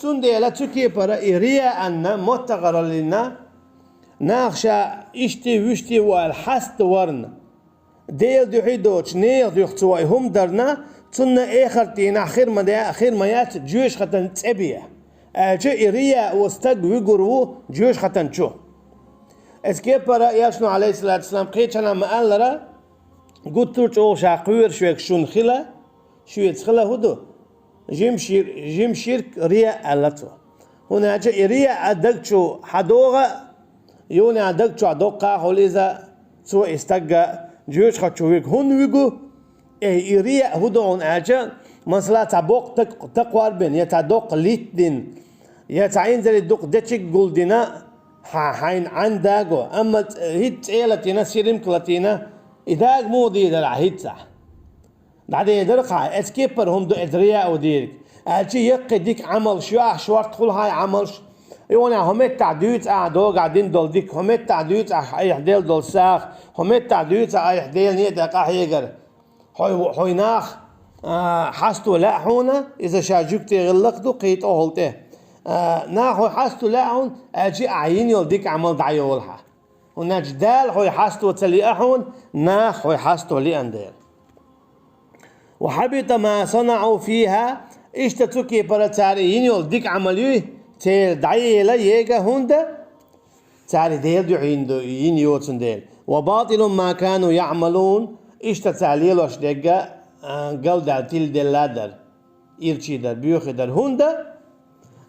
Tundela Türkiye para iriya anna mottagaralina naksha işti vüşti wal hast warna del duhidoch neer duhtwa hum darna tunna ekhartin akhir mayat juish khatan tsabiya aje iriya wastag wiguru juish khatan chu eske para yashnu alayhi salatu wasalam qechana ma'allara guttur cho shaqwir shwek shun khila shwet khila hudu جيم شير ريا ألتو هنا جاء ريا أدقشو حدوغا يوني أدقشو أدوقا هوليزا سو استقا جيوش خاتشويك هون ويقو ريا هدون أجا مثلا تبوق تقوار بين يتدوق ليتدين يتعين زي الدوق دتشك قولدنا حين عنداغو أما هيت إيلتنا سيرم كلاتينا إذا مودي دلع هيت صح بعدين يدرقها اسكيبر هم دو ادرياء وديرك هالشي يقديك عمل شوار تقول هاي عمل يونا هم التعديت قاعدو قاعدين دول ديك هم التعديت اي حديل دول ساخ هم التعديت اي حديل نيت قاح يقر هوي ناخ حستو لا هنا اذا شاجوك تغلقدو قيتو هولته ناخو حستو لا هون اجي عين يولديك عمل دعيولها هنا جدال هوي حستو تلي احون ناخ هوي حستو لي اندير وحبط ما صنعوا فيها اشتتوكي برا تاريين يولديك عمليوه تير دعيه لا ييغا هوندا تاري ديل دعين يوتن ديل وباطل ما كانوا يعملون اشتتاليل وشدقا قل دال تيل ديل لادر إرشي در بيوخي در هوندا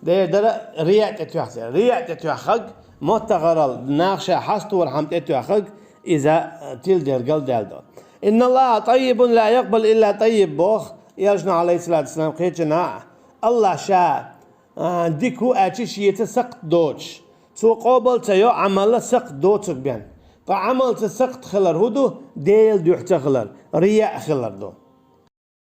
دير در رياء تتوحق متغرل ناخشا حستو ورحمت تتوحق إذا تيل دير قل دال دول إن الله طيب لا يقبل إلا طيب بوخ يرجنا عليه الصلاة والسلام قيتنا الله شاء ديكو أتش يتسقط دوتش تو قابل تيو عمل سقط دوتك بين فعمل تسقط خلر هدو ديل دوحت خلر رياء خلر دو